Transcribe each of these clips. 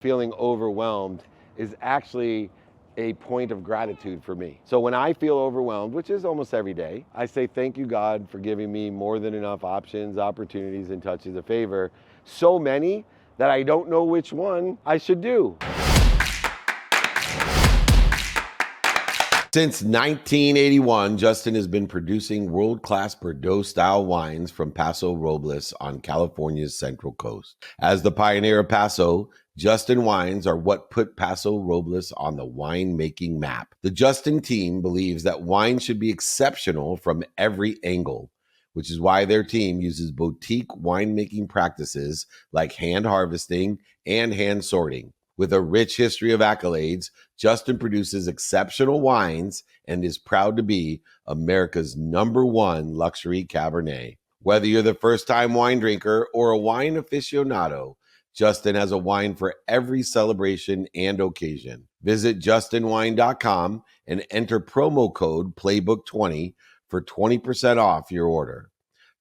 Feeling overwhelmed is actually a point of gratitude for me. So when I feel overwhelmed, which is almost every day, I say, thank you, God, for giving me more than enough options, opportunities, and touches of favor. So many that I don't know which one I should do. Since 1981, Justin has been producing world-class Bordeaux-style wines from Paso Robles on California's Central Coast. As the pioneer of Paso, Justin wines are what put Paso Robles on the winemaking map. The Justin team believes that wine should be exceptional from every angle, which is why their team uses boutique winemaking practices like hand harvesting and hand sorting. With a rich history of accolades, Justin produces exceptional wines and is proud to be America's #1 luxury Cabernet. Whether you're the first-time wine drinker or a wine aficionado, Justin has a wine for every celebration and occasion. Visit justinwine.com and enter promo code PLAYBOOK20 for 20% off your order.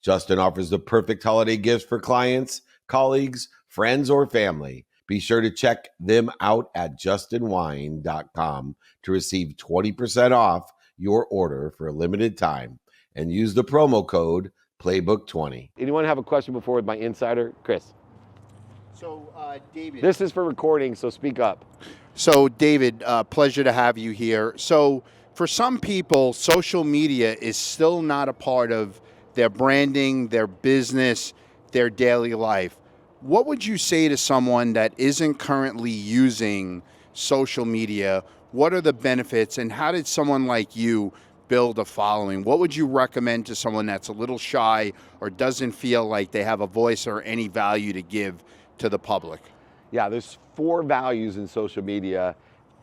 Justin offers the perfect holiday gifts for clients, colleagues, friends, or family. Be sure to check them out at justinwine.com to receive 20% off your order for a limited time and use the promo code PLAYBOOK20. Anyone have a question before with my insider? Chris. So, David. This is for recording, so speak up. So, David, pleasure to have you here. So, for some people, social media is still not a part of their branding, their business, their daily life. What would you say to someone that isn't currently using social media? What are the benefits, and how did someone like you build a following? What would you recommend to someone that's a little shy or doesn't feel like they have a voice or any value to give to the public? Yeah, there's 4 values in social media,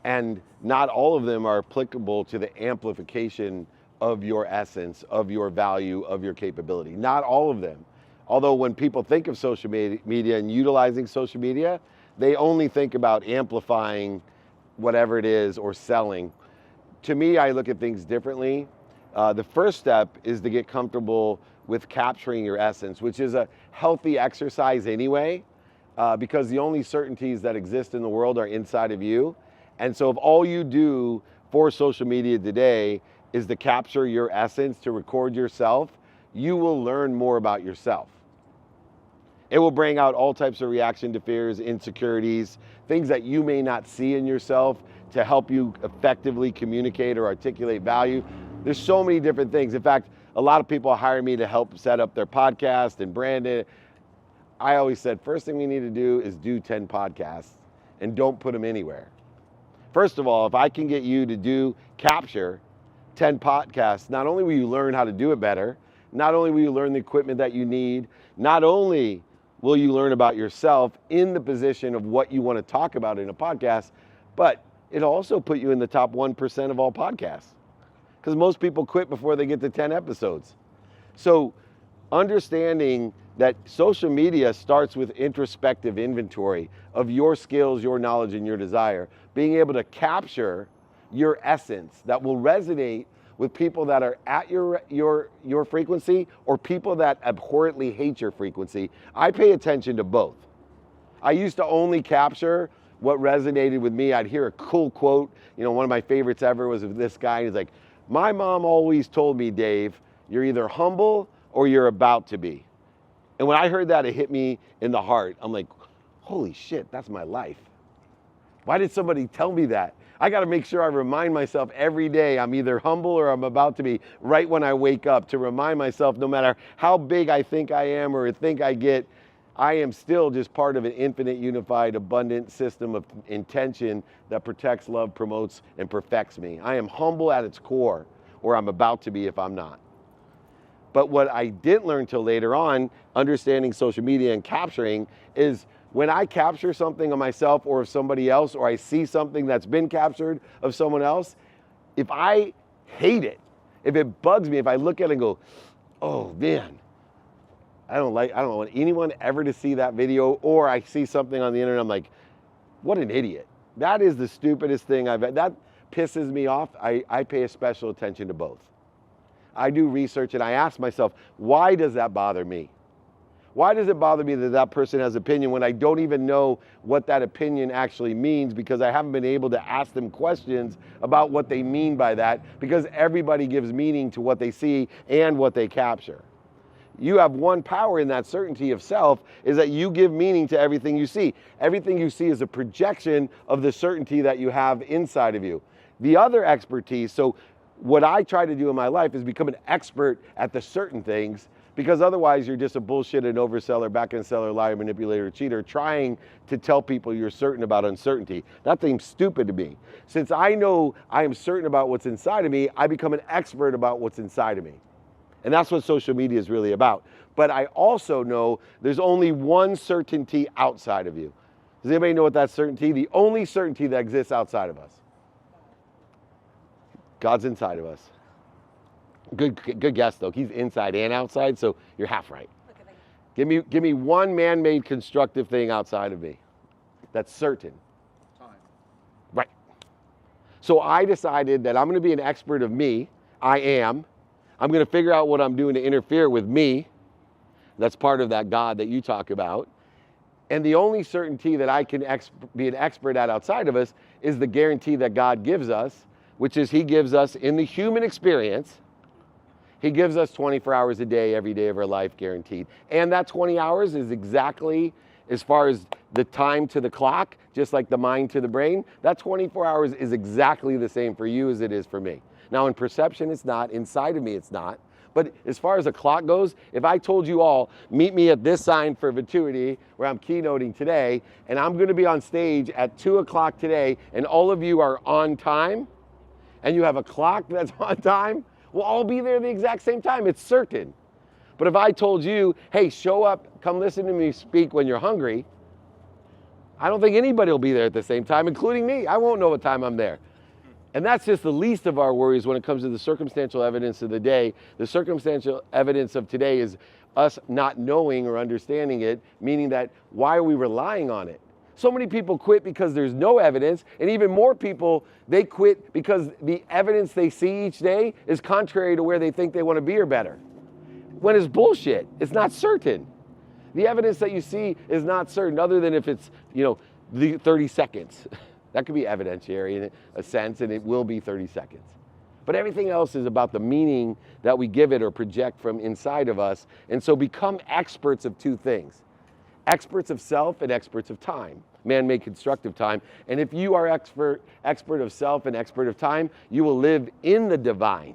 and not all of them are applicable to the amplification of your essence, of your value, of your capability. Not all of them. Although when people think of social media and utilizing social media, they only think about amplifying whatever it is or selling. To me, I look at things differently. The first step is to get comfortable with capturing your essence, which is a healthy exercise anyway, because the only certainties that exist in the world are inside of you. And so if all you do for social media today is to capture your essence, to record yourself, you will learn more about yourself. It will bring out all types of reaction to fears, insecurities, things that you may not see in yourself to help you effectively communicate or articulate value. There's so many different things. In fact, a lot of people hire me to help set up their podcast and brand it. I always said, first thing we need to do is do 10 podcasts and don't put them anywhere. First of all, if I can get you to capture 10 podcasts, not only will you learn how to do it better, not only will you learn the equipment that you need, not only will you learn about yourself in the position of what you want to talk about in a podcast, but it'll also put you in the top 1% of all podcasts. Because most people quit before they get to 10 episodes. So understanding that social media starts with introspective inventory of your skills, your knowledge, and your desire. Being able to capture your essence that will resonate with people that are at your frequency or people that abhorrently hate your frequency. I pay attention to both. I used to only capture what resonated with me. I'd hear a cool quote. One of my favorites ever was of this guy. He's like, my mom always told me, Dave, you're either humble or you're about to be. And when I heard that, it hit me in the heart. I'm like, holy shit, that's my life. Why did somebody tell me that? I got to make sure I remind myself every day I'm either humble or I'm about to be, right when I wake up, to remind myself no matter how big I think I am or think I get, I am still just part of an infinite, unified, abundant system of intention that protects, love, promotes, and perfects me. I am humble at its core, or I'm about to be if I'm not. But what I didn't learn till later on, understanding social media and capturing, is when I capture something of myself or of somebody else, or I see something that's been captured of someone else, if I hate it, if it bugs me, if I look at it and go, oh man, I don't want anyone ever to see that video, or I see something on the internet, I'm like, what an idiot. That is the stupidest thing that pisses me off. I pay a special attention to both. I do research and I ask myself, why does that bother me? Why does it bother me that that person has opinion when I don't even know what that opinion actually means, because I haven't been able to ask them questions about what they mean by that, because everybody gives meaning to what they see and what they capture. You have one power in that certainty of self, is that you give meaning to everything you see. Everything you see is a projection of the certainty that you have inside of you. The other expertise, so what I try to do in my life is become an expert at the certain things, because otherwise you're just a bullshit and overseller, back-end seller, liar, manipulator, cheater, trying to tell people you're certain about uncertainty. That seems stupid to me. Since I know I am certain about what's inside of me, I become an expert about what's inside of me. And that's what social media is really about. But I also know there's only one certainty outside of you. Does anybody know what that certainty? The only certainty that exists outside of us. God's inside of us. Good guess though. He's inside and outside, so you're half right. Give me one man-made constructive thing outside of me that's certain. Time. Right. So I decided that I'm going to be an expert of me. I am. I'm going to figure out what I'm doing to interfere with me. That's part of that God that you talk about. And the only certainty that I can be an expert at outside of us is the guarantee that God gives us, which is He gives us in the human experience. He gives us 24 hours a day, every day of our life, guaranteed. And that 20 hours is exactly, as far as the time to the clock, just like the mind to the brain, that 24 hours is exactly the same for you as it is for me. Now in perception it's not, inside of me it's not. But as far as a clock goes, if I told you all, meet me at this sign for Vituity, where I'm keynoting today, and I'm going to be on stage at 2 o'clock today, and all of you are on time, and you have a clock that's on time, we'll all be there at the exact same time. It's certain. But if I told you, hey, show up, come listen to me speak when you're hungry, I don't think anybody will be there at the same time, including me. I won't know what time I'm there. And that's just the least of our worries when it comes to the circumstantial evidence of the day. The circumstantial evidence of today is us not knowing or understanding it, meaning that why are we relying on it? So many people quit because there's no evidence, and even more people, they quit because the evidence they see each day is contrary to where they think they want to be or better. When it's bullshit, it's not certain. The evidence that you see is not certain, other than if it's, the 30 seconds. That could be evidentiary in a sense, and it will be 30 seconds. But everything else is about the meaning that we give it or project from inside of us. And so become experts of two things. Experts of self and experts of time, man-made constructive time. And if you are expert of self and expert of time, you will live in the divine.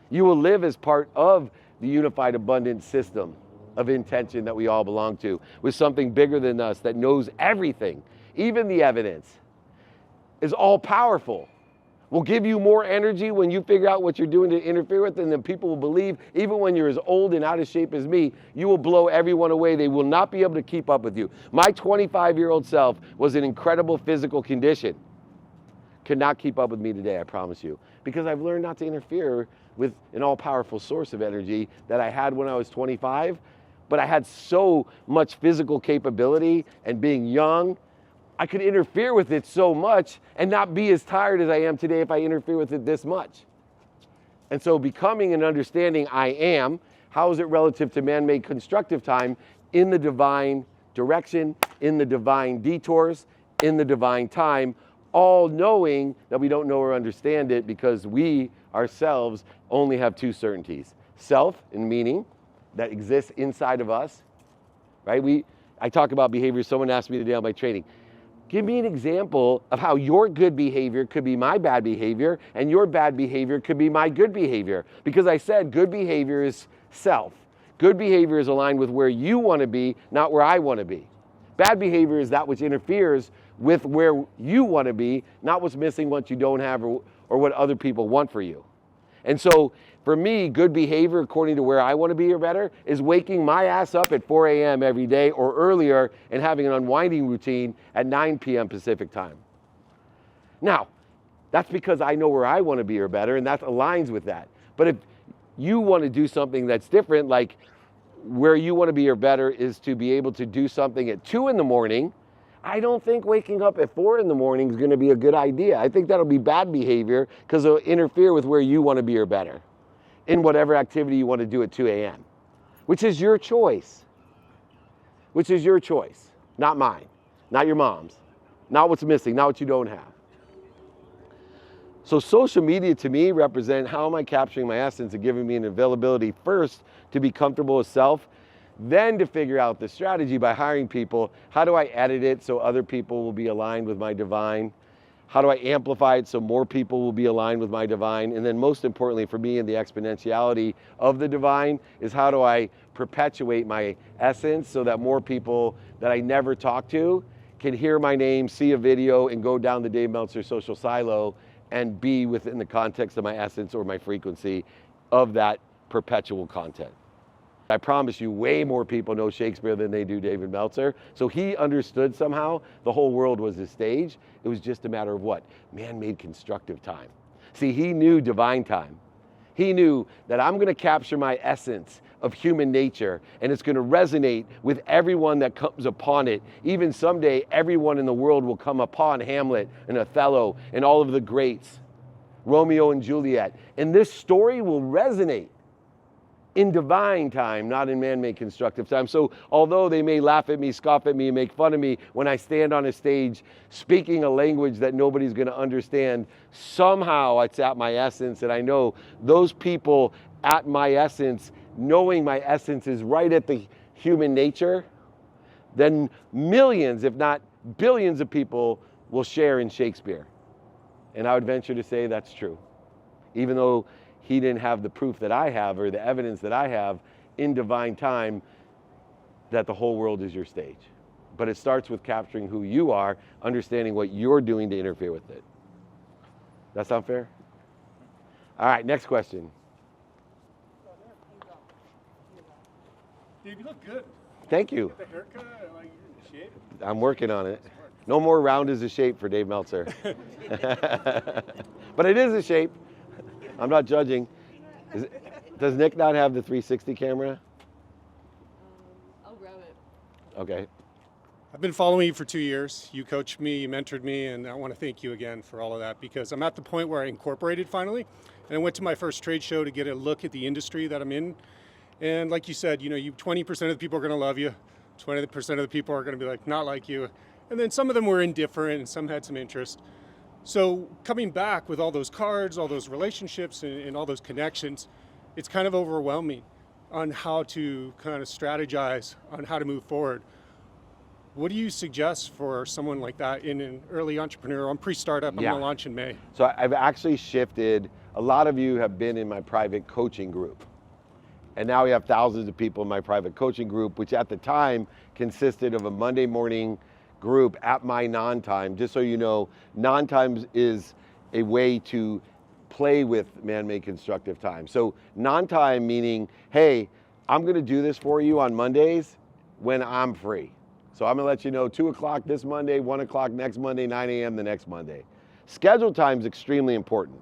You will live as part of the unified abundant system of intention that we all belong to, with something bigger than us that knows everything, even the evidence, is all powerful. Will give you more energy when you figure out what you're doing to interfere with, and then people will believe, even when you're as old and out of shape as me, you will blow everyone away. They will not be able to keep up with you. My 25-year-old self was in incredible physical condition. Could not keep up with me today, I promise you, because I've learned not to interfere with an all-powerful source of energy that I had when I was 25, but I had so much physical capability, and being young, I could interfere with it so much and not be as tired as I am today if I interfere with it this much. And so becoming and understanding I am, how is it relative to man-made constructive time, in the divine direction, in the divine detours, in the divine time, all knowing that we don't know or understand it because we ourselves only have two certainties. Self and meaning that exists inside of us, right? I talk about behavior. Someone asked me today on my training, give me an example of how your good behavior could be my bad behavior and your bad behavior could be my good behavior. Because I said good behavior is self. Good behavior is aligned with where you want to be, not where I want to be. Bad behavior is that which interferes with where you want to be, not what's missing, what you don't have, or what other people want for you. And so for me, good behavior, according to where I want to be or better, is waking my ass up at 4 a.m. every day or earlier and having an unwinding routine at 9 p.m. Pacific time. Now, that's because I know where I want to be or better, and that aligns with that. But if you want to do something that's different, like where you want to be or better is to be able to do something at 2 in the morning, I don't think waking up at 4 in the morning is going to be a good idea. I think that'll be bad behavior because it'll interfere with where you want to be or better in whatever activity you want to do at 2 a.m., which is your choice. which is your choice, not mine, not your mom's, not what's missing, not what you don't have. So social media to me represent how am I capturing my essence and giving me an availability first to be comfortable with self, then to figure out the strategy by hiring people. How do I edit it so other people will be aligned with my divine? How do I amplify it so more people will be aligned with my divine? And then most importantly for me in the exponentiality of the divine is how do I perpetuate my essence so that more people that I never talk to can hear my name, see a video, and go down the Dave Meltzer social silo and be within the context of my essence or my frequency of that perpetual content. I promise you way more people know Shakespeare than they do David Meltzer. So he understood somehow the whole world was a stage. It was just a matter of what? Man-made constructive time. See, he knew divine time. He knew that I'm going to capture my essence of human nature and it's going to resonate with everyone that comes upon it. Even someday, everyone in the world will come upon Hamlet and Othello and all of the greats, Romeo and Juliet. And this story will resonate in divine time, not in man-made constructive time. So although they may laugh at me, scoff at me, and make fun of me when I stand on a stage speaking a language that nobody's gonna understand, somehow it's at my essence, and I know those people at my essence, knowing my essence is right at the human nature, then millions, if not billions of people will share in Shakespeare. And I would venture to say that's true. Even though he didn't have the proof that I have or the evidence that I have in divine time that the whole world is your stage. But it starts with capturing who you are, understanding what you're doing to interfere with it. That sound fair? All right, next question. Dave, you look good. Thank you. Get the haircut, I like your shape. I'm working on it. No more round is a shape for Dave Meltzer. But it is a shape. I'm not judging. Does Nick not have the 360 camera? I'll grab it. Okay. I've been following you for 2 years. You coached me, you mentored me, and I want to thank you again for all of that because I'm at the point where I incorporated finally. And I went to my first trade show to get a look at the industry that I'm in. And like you said, you 20% of the people are going to love you, 20% of the people are going to be like, not like you. And then some of them were indifferent and some had some interest. So coming back with all those cards, all those relationships, and all those connections, it's kind of overwhelming on how to kind of strategize on how to move forward. What do you suggest for someone like that in an early entrepreneur? I'm pre-startup, I'm Yeah. gonna launch in May. So I've actually shifted. A lot of you have been in my private coaching group. And now we have thousands of people in my private coaching group, which at the time consisted of a Monday morning group at my non-time. Just so you know, non-time is a way to play with man-made constructive time. So non-time meaning, hey, I'm gonna do this for you on Mondays when I'm free. So I'm gonna let you know 2 o'clock this Monday, 1 o'clock next Monday, 9 a.m. the next Monday. Schedule time is extremely important,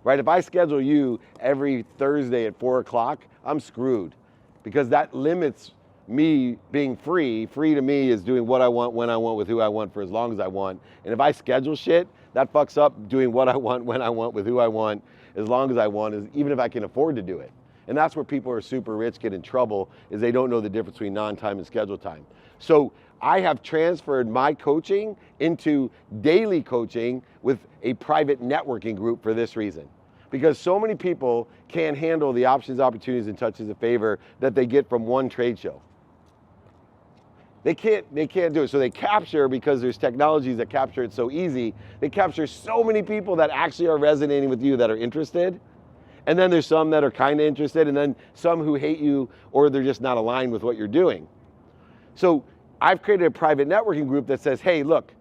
right? If I schedule you every Thursday at 4 o'clock, I'm screwed because that limits me being free. Free to me is doing what I want, when I want, with who I want, for as long as I want. And if I schedule shit, that fucks up doing what I want, when I want, with who I want, as long as I want, even if I can afford to do it. And that's where people who are super rich get in trouble, is they don't know the difference between non-time and schedule time. So I have transferred my coaching into daily coaching with a private networking group for this reason. Because so many people can't handle the options, opportunities, and touches of favor that they get from one trade show. They can't do it. So they capture, because there's technologies that capture it so easy, they capture so many people that actually are resonating with you, that are interested. And then there's some that are kind of interested, and then some who hate you, or they're just not aligned with what you're doing. So I've created a private networking group that says, hey, look,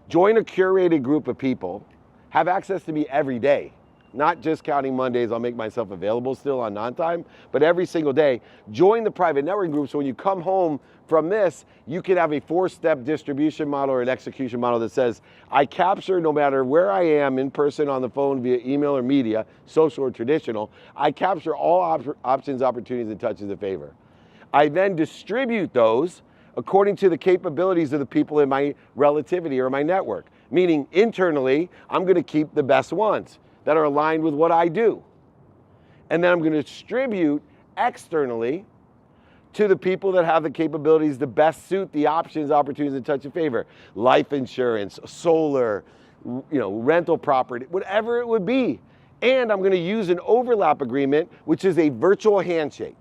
join a curated group of people, have access to me every day. Not just counting Mondays, I'll make myself available still on non-time, but every single day. Join the private networking group so when you come home from this, you can have a 4-step distribution model or an execution model that says, I capture no matter where I am, in person, on the phone, via email or media, social or traditional, I capture all options, opportunities, and touches of favor. I then distribute those according to the capabilities of the people in my relativity or my network. Meaning internally, I'm gonna keep the best ones that are aligned with what I do. And then I'm gonna distribute externally to the people that have the capabilities to best suit the options, opportunities, and touch of favor. Life insurance, solar, rental property, whatever it would be. And I'm going to use an overlap agreement, which is a virtual handshake.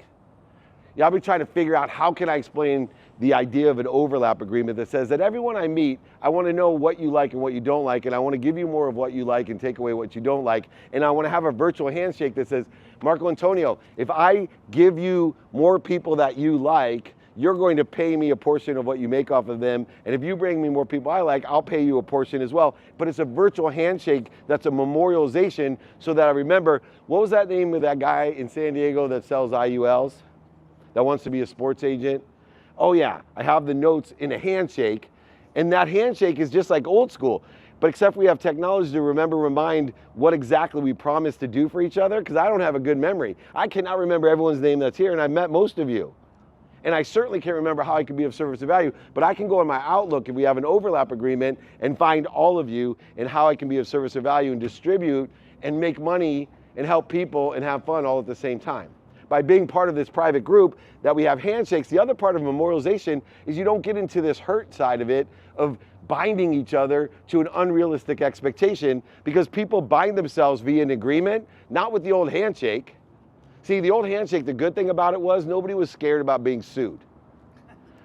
I'll be trying to figure out how can I explain the idea of an overlap agreement that says that everyone I meet, I want to know what you like and what you don't like, and I want to give you more of what you like and take away what you don't like. And I want to have a virtual handshake that says, Marco Antonio, if I give you more people that you like, you're going to pay me a portion of what you make off of them. And if you bring me more people I like, I'll pay you a portion as well. But it's a virtual handshake that's a memorialization so that I remember, what was that name of that guy in San Diego that sells IULs? That wants to be a sports agent? Oh yeah, I have the notes in a handshake, and that handshake is just like old school, but except we have technology to remind what exactly we promised to do for each other, because I don't have a good memory. I cannot remember everyone's name that's here, and I've met most of you. And I certainly can't remember how I could be of service or value, but I can go in my Outlook if we have an overlap agreement and find all of you and how I can be of service or value and distribute and make money and help people and have fun all at the same time. By being part of this private group that we have handshakes, the other part of memorialization is you don't get into this hurt side of it of binding each other to an unrealistic expectation, because people bind themselves via an agreement, not with the old handshake. See, the old handshake, the good thing about it was nobody was scared about being sued,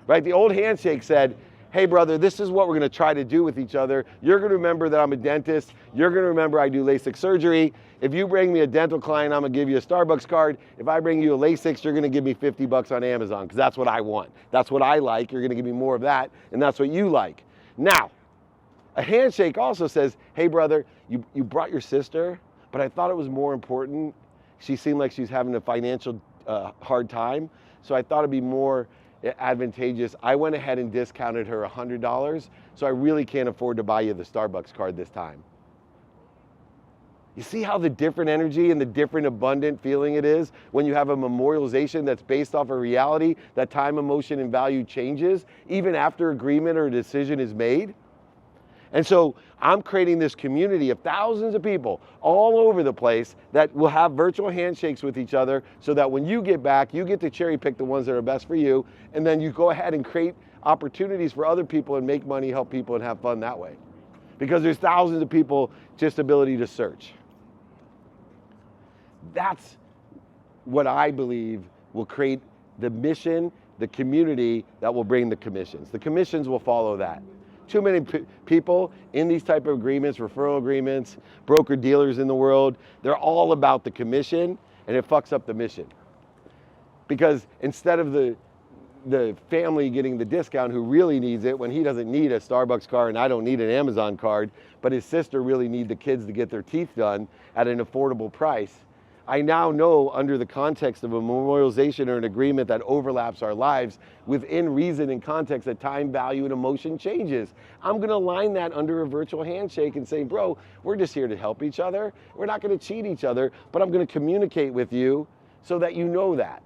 right? The old handshake said, hey brother, this is what we're gonna try to do with each other. You're gonna remember that I'm a dentist. You're gonna remember I do LASIK surgery. If you bring me a dental client, I'm gonna give you a Starbucks card. If I bring you a LASIK, you're gonna give me $50 on Amazon, because that's what I want. That's what I like. You're gonna give me more of that, and that's what you like. Now, a handshake also says, hey brother, you brought your sister, but I thought it was more important. She seemed like she's having a financial hard time, so I thought it'd be more advantageous. I went ahead and discounted her $100, so I really can't afford to buy you the Starbucks card this time. You see how the different energy and the different abundant feeling it is when you have a memorialization that's based off a reality that time, emotion, and value changes even after agreement or a decision is made? And so I'm creating this community of thousands of people all over the place that will have virtual handshakes with each other, so that when you get back, you get to cherry pick the ones that are best for you, and then you go ahead and create opportunities for other people and make money, help people, and have fun that way. Because there's thousands of people, just ability to search. That's what I believe will create the mission, the community that will bring the commissions. The commissions will follow that. Too many people in these type of agreements, referral agreements, broker dealers in the world, they're all about the commission, and it fucks up the mission. Because instead of the family getting the discount who really needs it, when he doesn't need a Starbucks card and I don't need an Amazon card, but his sister really need the kids to get their teeth done at an affordable price, I now know, under the context of a memorialization or an agreement that overlaps our lives, within reason and context, that time, value, and emotion changes. I'm gonna align that under a virtual handshake and say, bro, we're just here to help each other. We're not gonna cheat each other, but I'm gonna communicate with you so that you know that.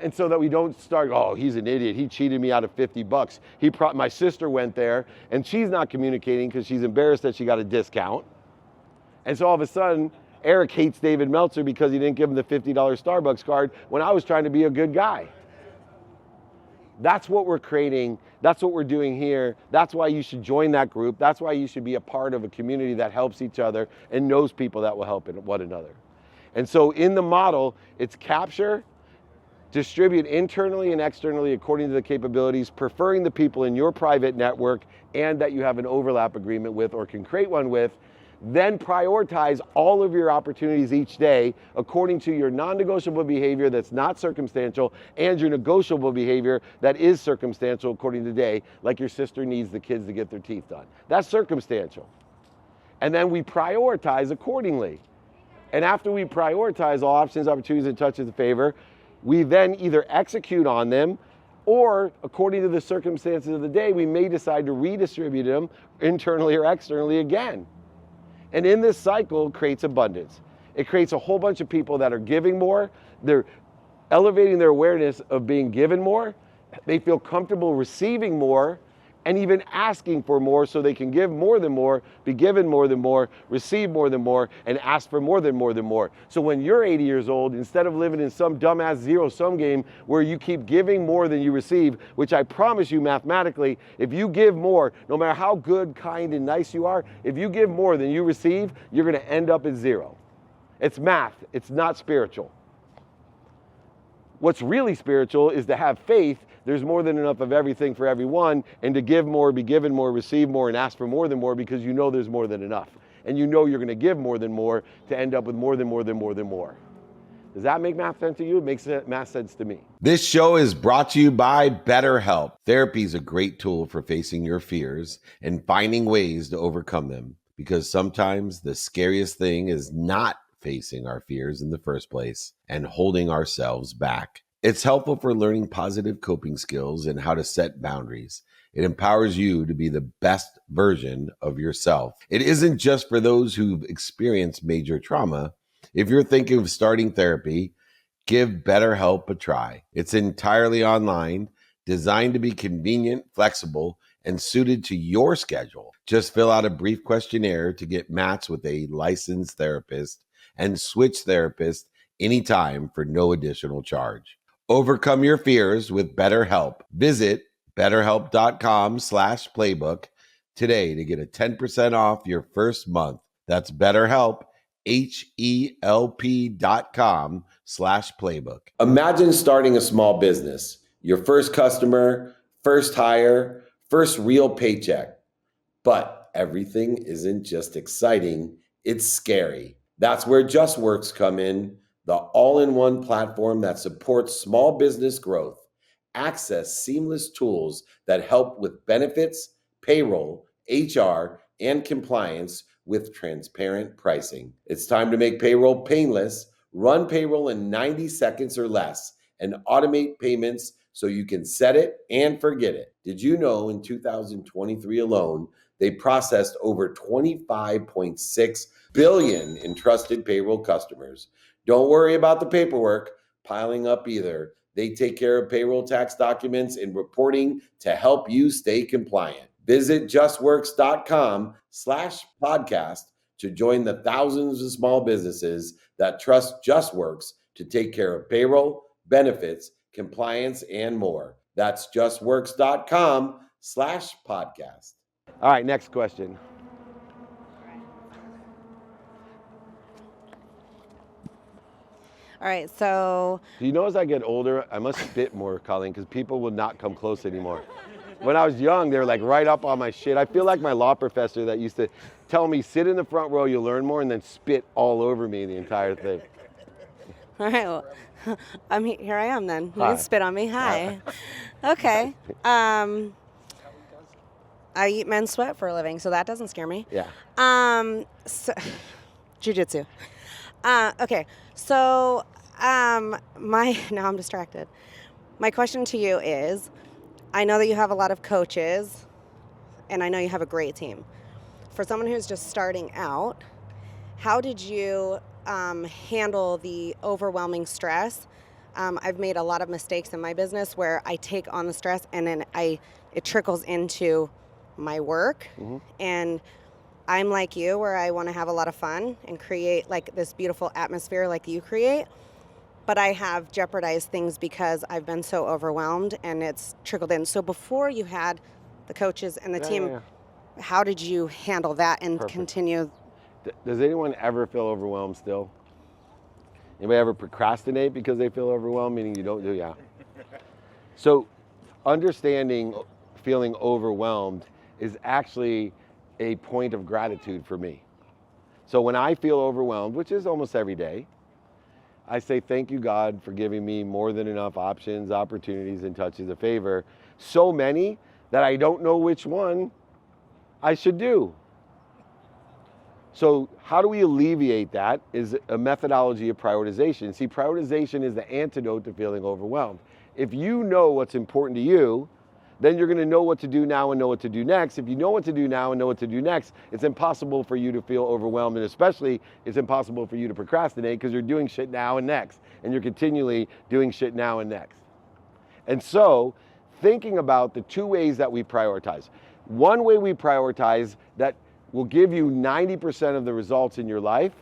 And so that we don't start, oh, he's an idiot. He cheated me out of $50. My sister went there, and she's not communicating because she's embarrassed that she got a discount. And so all of a sudden, Eric hates David Meltzer because he didn't give him the $50 Starbucks card when I was trying to be a good guy. That's what we're creating. That's what we're doing here. That's why you should join that group. That's why you should be a part of a community that helps each other and knows people that will help one another. And so in the model, it's capture, distribute internally and externally according to the capabilities, preferring the people in your private network and that you have an overlap agreement with or can create one with. Then prioritize all of your opportunities each day according to your non-negotiable behavior that's not circumstantial and your negotiable behavior that is circumstantial according to the day, like your sister needs the kids to get their teeth done. That's circumstantial. And then we prioritize accordingly. And after we prioritize all options, opportunities, and touches of favor, we then either execute on them, or according to the circumstances of the day, we may decide to redistribute them internally or externally again. And in this cycle, it creates abundance. It creates a whole bunch of people that are giving more. They're elevating their awareness of being given more. They feel comfortable receiving more, and even asking for more so they can give more than more, be given more than more, receive more than more, and ask for more than more. So when you're 80 years old, instead of living in some dumbass zero-sum game where you keep giving more than you receive, which I promise you mathematically, if you give more, no matter how good, kind, and nice you are, if you give more than you receive, you're gonna end up at zero. It's math, it's not spiritual. What's really spiritual is to have faith there's more than enough of everything for everyone, and to give more, be given more, receive more, and ask for more than more, because you know there's more than enough. And you know you're gonna give more than more to end up with more than more than more than more. Does that make math sense to you? It makes math sense to me. This show is brought to you by BetterHelp. Therapy is a great tool for facing your fears and finding ways to overcome them, because sometimes the scariest thing is not facing our fears in the first place and holding ourselves back. It's helpful for learning positive coping skills and how to set boundaries. It empowers you to be the best version of yourself. It isn't just for those who've experienced major trauma. If you're thinking of starting therapy, give BetterHelp a try. It's entirely online, designed to be convenient, flexible, and suited to your schedule. Just fill out a brief questionnaire to get matched with a licensed therapist and switch therapists anytime for no additional charge. Overcome your fears with BetterHelp. Visit BetterHelp.com/playbook today to get a 10% off your first month. That's BetterHelp, HELP.com/playbook. Imagine starting a small business, your first customer, first hire, first real paycheck. But everything isn't just exciting, it's scary. That's where JustWorks come in, the all-in-one platform that supports small business growth. Access seamless tools that help with benefits, payroll, HR, and compliance with transparent pricing. It's time to make payroll painless, run payroll in 90 seconds or less, and automate payments so you can set it and forget it. Did you know in 2023 alone, they processed over 25.6 billion in trusted payroll customers? Don't worry about the paperwork piling up either. They take care of payroll tax documents and reporting to help you stay compliant. Visit justworks.com/podcast to join the thousands of small businesses that trust JustWorks to take care of payroll, benefits, compliance, and more. That's justworks.com/podcast. All right, next question. All right, so Do you know as I get older, I must spit more, Colleen, because people will not come close anymore. When I was young, they were like right up on my shit. I feel like my law professor that used to tell me, sit in the front row, you'll learn more, and then spit all over me the entire thing. all right, well, here I am then. You Hi. can spit on me. Hi. Okay. I eat men's sweat for a living, so that doesn't scare me. Yeah. So, jiu-jitsu. Okay, so now I'm distracted. My question to you is, I know that you have a lot of coaches, and I know you have a great team. For someone who's just starting out, how did you handle the overwhelming stress? I've made a lot of mistakes in my business where I take on the stress and then it trickles into my work. Mm-hmm. And I'm like you, where I want to have a lot of fun and create like this beautiful atmosphere like you create. But I have jeopardized things because I've been so overwhelmed and it's trickled in. So before you had the coaches and the team, how did you handle that and continue? Does anyone ever feel overwhelmed still? Anybody ever procrastinate because they feel overwhelmed, meaning you don't do? Yeah. So understanding feeling overwhelmed is actually a point of gratitude for me. So when I feel overwhelmed, which is almost every day, I say, thank you, God, for giving me more than enough options, opportunities, and touches of favor. So many that I don't know which one I should do. So how do we alleviate that is a methodology of prioritization. See, prioritization is the antidote to feeling overwhelmed. If you know what's important to you, then you're going to know what to do now and know what to do next. If you know what to do now and know what to do next, it's impossible for you to feel overwhelmed, and especially it's impossible for you to procrastinate because you're doing shit now and next, and you're continually doing shit now and next. And so thinking about the two ways that we prioritize. One way we prioritize that will give you 90% of the results in your life.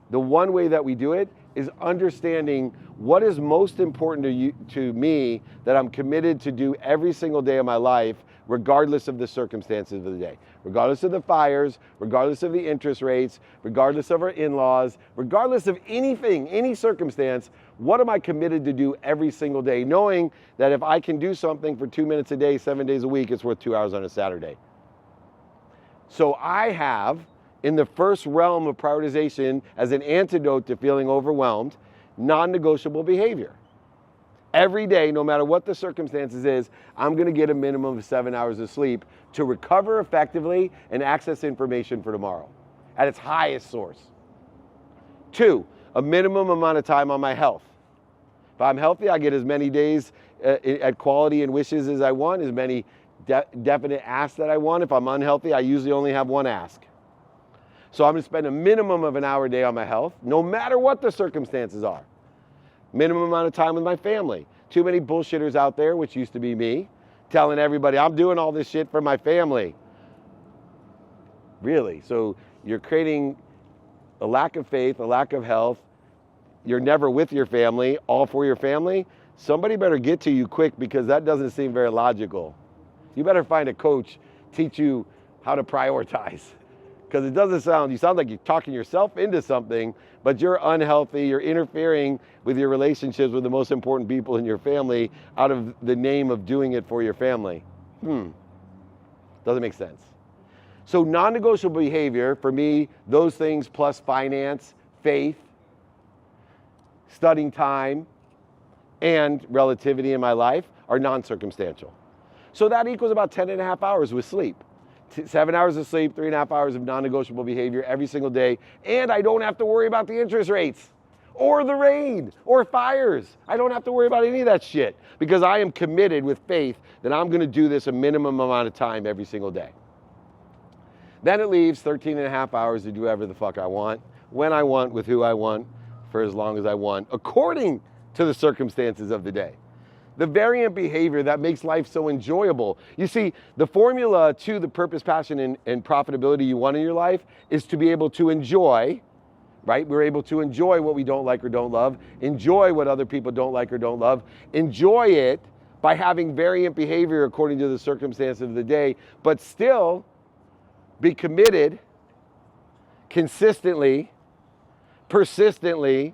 The one way that we do it is understanding what is most important to me that I'm committed to do every single day of my life, regardless of the circumstances of the day, regardless of the fires, regardless of the interest rates, regardless of our in-laws, regardless of anything, any circumstance. What am I committed to do every single day, knowing that if I can do something for 2 minutes a day, 7 days a week, it's worth 2 hours on a Saturday. So I have, in the first realm of prioritization, as an antidote to feeling overwhelmed, non-negotiable behavior. Every day, no matter what the circumstances is, I'm gonna get a minimum of 7 hours of sleep to recover effectively and access information for tomorrow at its highest source. 2, a minimum amount of time on my health. If I'm healthy, I get as many days at quality and wishes as I want, as many definite asks that I want. If I'm unhealthy, I usually only have one ask. So I'm gonna spend a minimum of an hour a day on my health, no matter what the circumstances are. Minimum amount of time with my family. Too many bullshitters out there, which used to be me, telling everybody I'm doing all this shit for my family. Really? So you're creating a lack of faith, a lack of health. You're never with your family, all for your family. Somebody better get to you quick, because that doesn't seem very logical. You better find a coach, teach you how to prioritize. Because it doesn't sound, you sound like you're talking yourself into something, but you're unhealthy, you're interfering with your relationships with the most important people in your family out of the name of doing it for your family. Doesn't make sense. So non-negotiable behavior, for me, those things plus finance, faith, studying time, and relativity in my life are non-circumstantial. So that equals about 10 and a half hours with sleep. 7 hours of sleep, 3.5 hours of non-negotiable behavior every single day, and I don't have to worry about the interest rates or the rain or fires. I don't have to worry about any of that shit, because I am committed with faith that I'm gonna do this a minimum amount of time every single day. Then it leaves 13 and a half hours to do whatever the fuck I want, when I want, with who I want, for as long as I want, according to the circumstances of the day. The variant behavior that makes life so enjoyable. You see, the formula to the purpose, passion, and profitability you want in your life is to be able to enjoy, right? We're able to enjoy what we don't like or don't love, enjoy what other people don't like or don't love, enjoy it by having variant behavior according to the circumstances of the day, but still be committed consistently, persistently,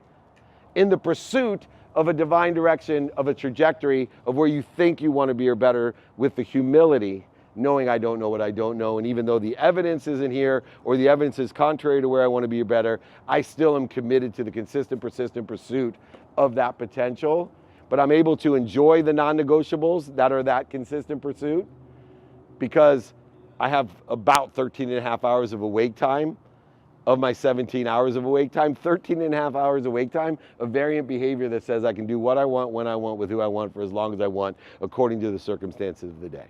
in the pursuit of a divine direction, of a trajectory of where you think you want to be or better, with the humility, knowing I don't know what I don't know. And even though the evidence isn't here, or the evidence is contrary to where I want to be or better, I still am committed to the consistent, persistent pursuit of that potential. But I'm able to enjoy the non-negotiables that are that consistent pursuit, because I have about 13 and a half hours of awake time. Of my 17 hours of awake time, 13 and a half hours awake time of variant behavior that says I can do what I want, when I want, with who I want, for as long as I want, according to the circumstances of the day.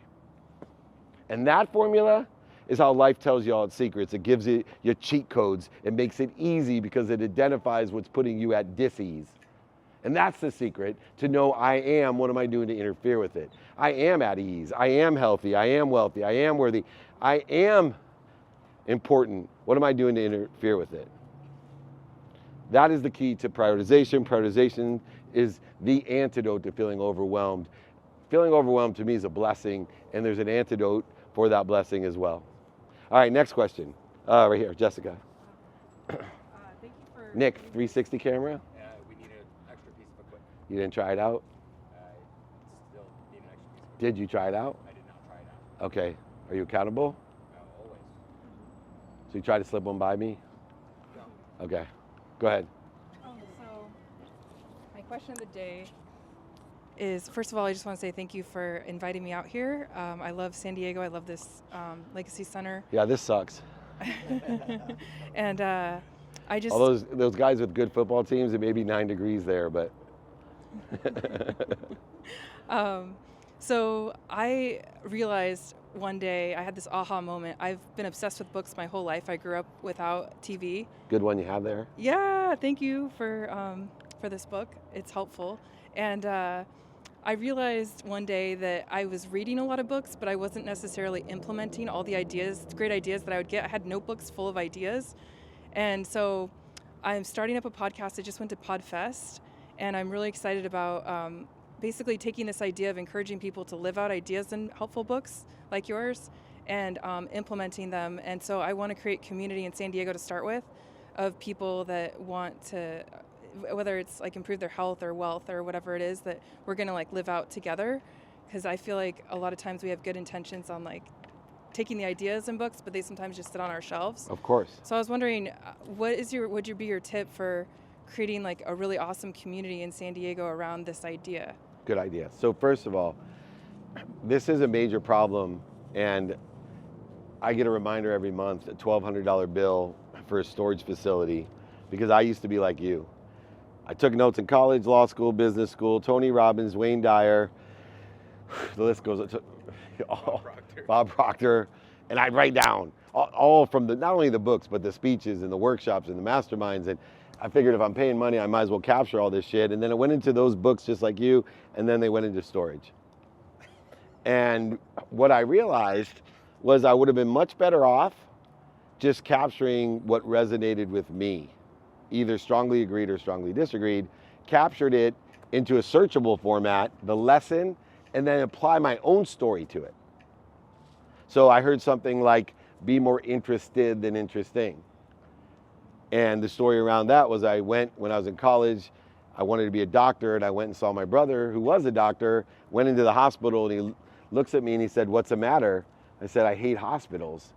And that formula is how life tells you all its secrets. It gives you your cheat codes. It makes it easy because it identifies what's putting you at dis-ease. And that's the secret, to know I am, what am I doing to interfere with it? I am at ease, I am healthy, I am wealthy, I am worthy, I am important. What am I doing to interfere with it? That is the key to prioritization. Prioritization is the antidote to feeling overwhelmed. Feeling overwhelmed to me is a blessing, and there's an antidote for that blessing as well. All right, next question. Right here, Jessica. Thank you for Nick, 360 camera? we need an extra piece of equipment. You didn't try it out? Still need an extra piece of equipment. Did you try it out? I did not try it out. Okay. Are you accountable? Always. So you tried to slip one by me? No. Okay. Go ahead. So my question of the day is, first of all, I just want to say thank you for inviting me out here. I love San Diego. I love this Legacy Center. Yeah, this sucks. And I just... All those guys with good football teams, it may be 9 degrees there, but... So I realized one day, I had this aha moment. I've been obsessed with books my whole life. I grew up without TV. Good one you have there. Yeah, thank you for this book. It's helpful. And I realized one day that I was reading a lot of books, but I wasn't necessarily implementing all the ideas, great ideas that I would get. I had notebooks full of ideas. And so I'm starting up a podcast. I just went to PodFest, and I'm really excited about basically taking this idea of encouraging people to live out ideas in helpful books like yours and implementing them. And so I want to create community in San Diego to start with of people that want to, whether it's like improve their health or wealth or whatever it is that we're going to like live out together. Because I feel like a lot of times we have good intentions on like taking the ideas in books, but they sometimes just sit on our shelves. Of course. So I was wondering, would be your tip for creating like a really awesome community in San Diego around this idea? Good idea. So first of all, this is a major problem, and I get a reminder every month, a $1,200 bill for a storage facility, because I used to be like you. I took notes in college, law school, business school, Tony Robbins, Wayne Dyer, the list goes up to Bob Proctor, and I'd write down all from not only the books, but the speeches and the workshops and the masterminds. And I figured if I'm paying money, I might as well capture all this shit. And then it went into those books just like you, and then they went into storage. And what I realized was I would have been much better off just capturing what resonated with me, either strongly agreed or strongly disagreed, captured it into a searchable format, the lesson, and then apply my own story to it. So I heard something like, be more interested than interesting. And the story around that was when I was in college, I wanted to be a doctor, and I went and saw my brother, who was a doctor, went into the hospital, and he looks at me and he said, "What's the matter?" I said, "I hate hospitals."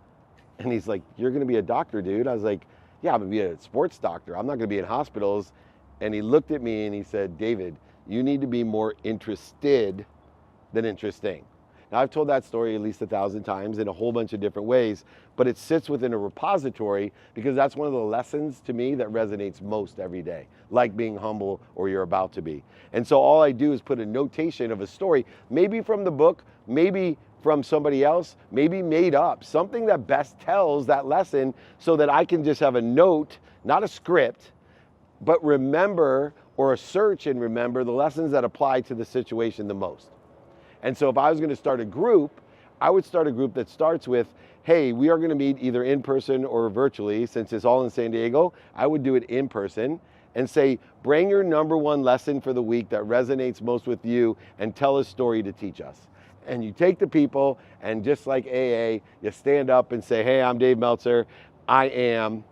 And he's like, "You're gonna be a doctor, dude." I was like, "Yeah, I'm gonna be a sports doctor. I'm not gonna be in hospitals." And he looked at me and he said, "David, you need to be more interested than interesting." Now, I've told that story at least 1,000 times in a whole bunch of different ways, but it sits within a repository because that's one of the lessons to me that resonates most every day, like being humble or you're about to be. And so all I do is put a notation of a story, maybe from the book, maybe from somebody else, maybe made up, something that best tells that lesson so that I can just have a note, not a script, but remember or search and remember the lessons that apply to the situation the most. And so if I was going to start a group, I would start a group that starts with, hey, we are going to meet either in person or virtually. Since it's all in San Diego, I would do it in person and say, bring your number one lesson for the week that resonates most with you and tell a story to teach us. And you take the people, and just like AA, you stand up and say, hey, I'm Dave Meltzer. I am.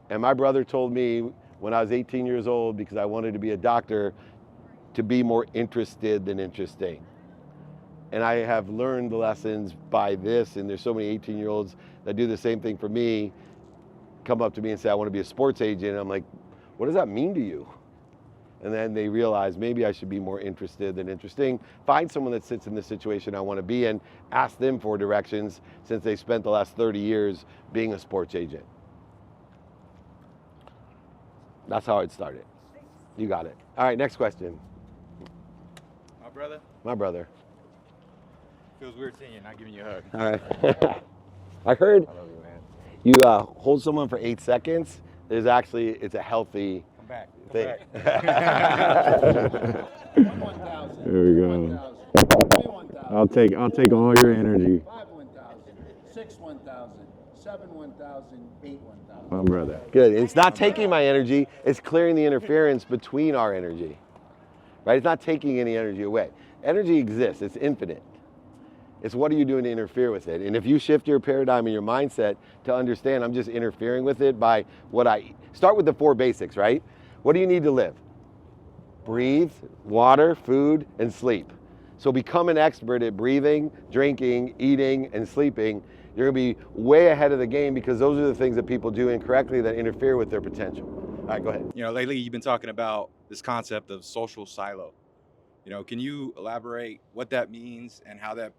And my brother told me when I was 18 years old, because I wanted to be a doctor, to be more interested than interesting. And I have learned the lessons by this, and there's so many 18-year-olds that do the same thing for me, come up to me and say, I want to be a sports agent. And I'm like, what does that mean to you? And then they realize maybe I should be more interested than interesting. Find someone that sits in the situation I want to be in, ask them for directions since they spent the last 30 years being a sports agent. That's how I'd start it. You got it. All right, next question. My brother? My brother. Feels weird seeing you, not giving you a hug. All right. I heard I love you, man. you hold someone for 8 seconds. It's a healthy Come back. thing. There we go. I'll take all your energy. 5 1,000, 6 1,000, 7 1,000, 8 1,000. My brother. Good. It's not taking my energy. It's clearing the interference between our energy. Right? It's not taking any energy away. Energy exists. It's infinite. It's what are you doing to interfere with it? And if you shift your paradigm and your mindset to understand I'm just interfering with it by what I eat. Start with the 4 basics, right? What do you need to live? Breathe, water, food, and sleep. So become an expert at breathing, drinking, eating, and sleeping. You're gonna be way ahead of the game because those are the things that people do incorrectly that interfere with their potential. All right, go ahead. You know, lately you've been talking about this concept of social silo. You know, can you elaborate what that means and how that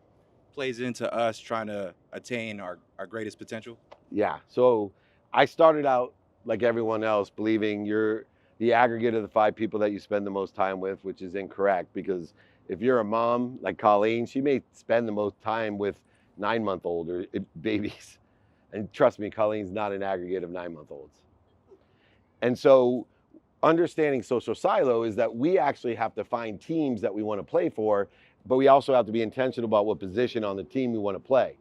plays into us trying to attain our greatest potential? Yeah, so I started out like everyone else believing you're the aggregate of the 5 people that you spend the most time with, which is incorrect because if you're a mom like Colleen, she may spend the most time with 9-month-old or babies. And trust me, Colleen's not an aggregate of 9-month-olds. And so understanding social silo is that we actually have to find teams that we want to play for, but we also have to be intentional about what position on the team we want to play.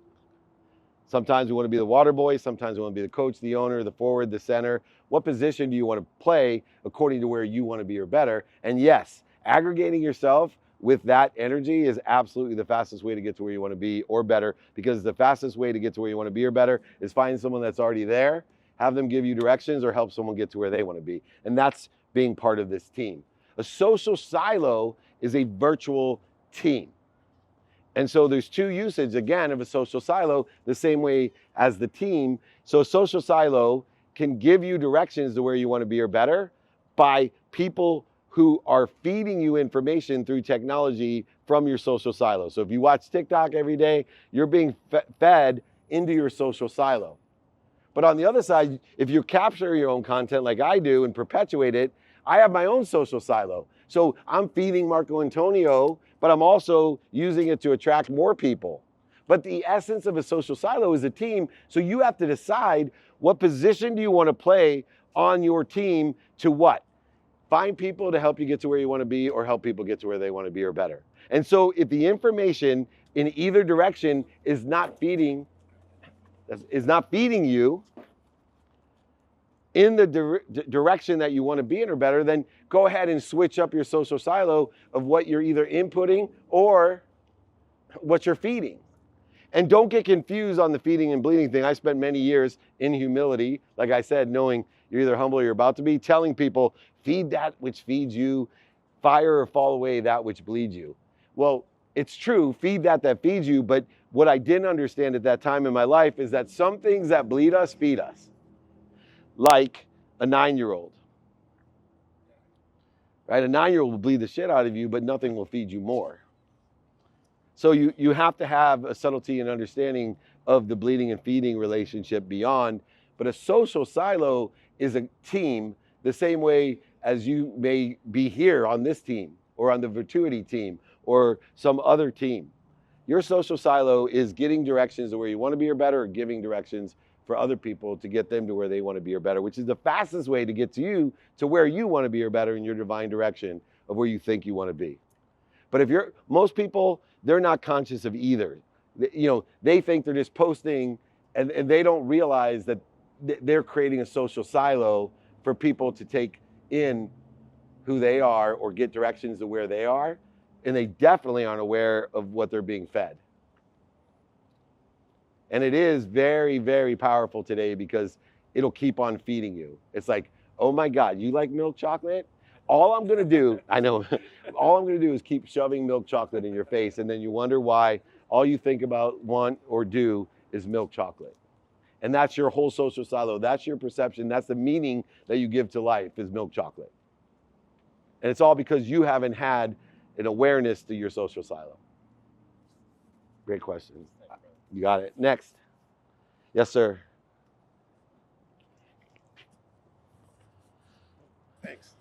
Sometimes we want to be the water boy, sometimes we want to be the coach, the owner, the forward, the center. What position do you want to play according to where you want to be or better? And yes, aggregating yourself with that energy is absolutely the fastest way to get to where you want to be or better, because the fastest way to get to where you want to be or better is find someone that's already there, have them give you directions, or help someone get to where they want to be. And that's being part of this team. A social silo is a virtual team. And so there's two usage, again, of a social silo, the same way as the team. So a social silo can give you directions to where you want to be or better by people who are feeding you information through technology from your social silo. So if you watch TikTok every day, you're being fed into your social silo. But on the other side, if you capture your own content like I do and perpetuate it, I have my own social silo. So I'm feeding Marco Antonio, but I'm also using it to attract more people. But the essence of a social silo is a team. So you have to decide, what position do you want to play on your team to what? Find people to help you get to where you want to be, or help people get to where they want to be or better. And so if the information in either direction is not feeding you in the direction that you want to be in or better, then go ahead and switch up your social silo of what you're either inputting or what you're feeding. And don't get confused on the feeding and bleeding thing. I spent many years in humility, like I said, knowing you're either humble or you're about to be, telling people, feed that which feeds you, fire or fall away that which bleeds you. Well, it's true, feed that feeds you, but what I didn't understand at that time in my life is that some things that bleed us feed us. Like a 9-year-old, right? A 9-year-old will bleed the shit out of you, but nothing will feed you more. So you have to have a subtlety and understanding of the bleeding and feeding relationship beyond. But a social silo is a team the same way as you may be here on this team or on the Virtuity team or some other team. Your social silo is getting directions to where you want to be or better, or giving directions for other people to get them to where they want to be or better, which is the fastest way to get to you to where you want to be or better in your divine direction of where you think you want to be. But if most people, they're not conscious of either. They think they're just posting and they don't realize that they're creating a social silo for people to take in who they are or get directions to where they are. And they definitely aren't aware of what they're being fed. And it is very, very powerful today because it'll keep on feeding you. It's like, oh my God, you like milk chocolate? All I'm gonna do, I know, all I'm gonna do is keep shoving milk chocolate in your face, and then you wonder why all you think about, want, or do is milk chocolate. And that's your whole social silo. That's your perception. That's the meaning that you give to life, is milk chocolate. And it's all because you haven't had an awareness to your social silo. Great question. You got it. Next. Yes, sir. Thanks.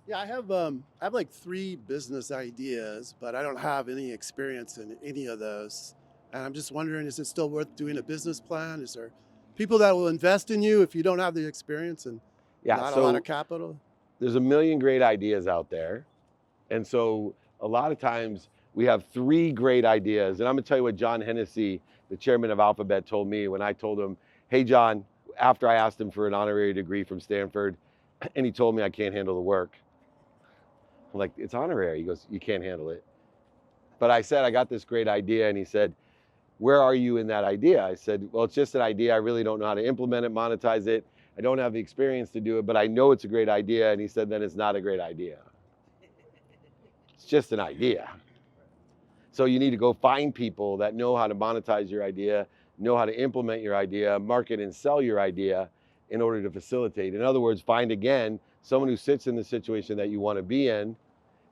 Yeah, I have like 3 business ideas, but I don't have any experience in any of those. And I'm just wondering, is it still worth doing a business plan? Is there people that will invest in you if you don't have the experience and not a lot of capital? There's a million great ideas out there. And so a lot of times we have 3 great ideas. And I'm gonna tell you what John Hennessy, the chairman of Alphabet, told me when I told him, hey, John, after I asked him for an honorary degree from Stanford, and he told me I can't handle the work. I'm like, it's honorary. He goes, you can't handle it. But I said, I got this great idea. And he said, where are you in that idea? I said, well, it's just an idea. I really don't know how to implement it, monetize it. I don't have the experience to do it, but I know it's a great idea. And he said, then it's not a great idea. It's just an idea. So you need to go find people that know how to monetize your idea, know how to implement your idea, market and sell your idea in order to facilitate. In other words, find again someone who sits in the situation that you want to be in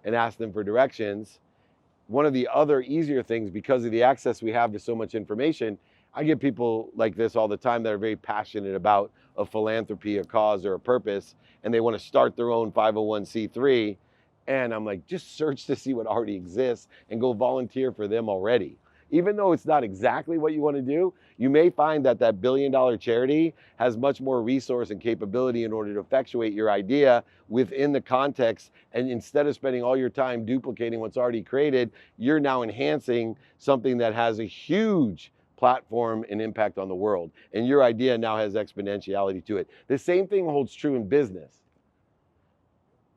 and ask them for directions. One of the other easier things, because of the access we have to so much information, I get people like this all the time that are very passionate about a philanthropy, a cause, or a purpose, and they want to start their own 501c3. And I'm like, just search to see what already exists and go volunteer for them already. Even though it's not exactly what you want to do, you may find that that $1 billion charity has much more resource and capability in order to effectuate your idea within the context. And instead of spending all your time duplicating what's already created, you're now enhancing something that has a huge platform and impact on the world. And your idea now has exponentiality to it. The same thing holds true in business.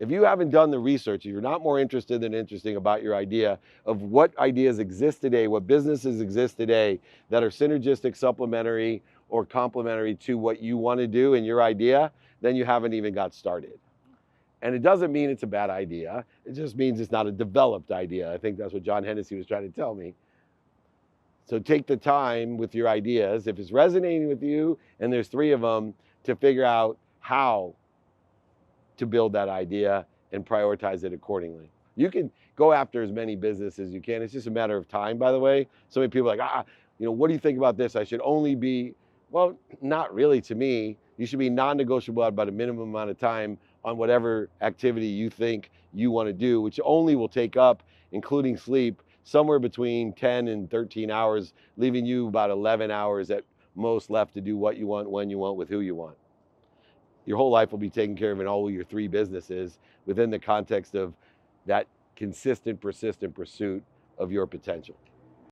If you haven't done the research, if you're not more interested than interesting about your idea of what ideas exist today, what businesses exist today that are synergistic, supplementary, or complementary to what you want to do in your idea, then you haven't even got started. And it doesn't mean it's a bad idea. It just means it's not a developed idea. I think that's what John Hennessy was trying to tell me. So take the time with your ideas, if it's resonating with you, and there's 3 of them, to figure out how to build that idea and prioritize it accordingly. You can go after as many businesses as you can. It's just a matter of time, by the way. So many people are like, what do you think about this? I should only be, well, not really to me. You should be non-negotiable about a minimum amount of time on whatever activity you think you want to do, which only will take up, including sleep, somewhere between 10 and 13 hours, leaving you about 11 hours at most left to do what you want, when you want, with who you want. Your whole life will be taken care of in all of your 3 businesses within the context of that consistent, persistent pursuit of your potential.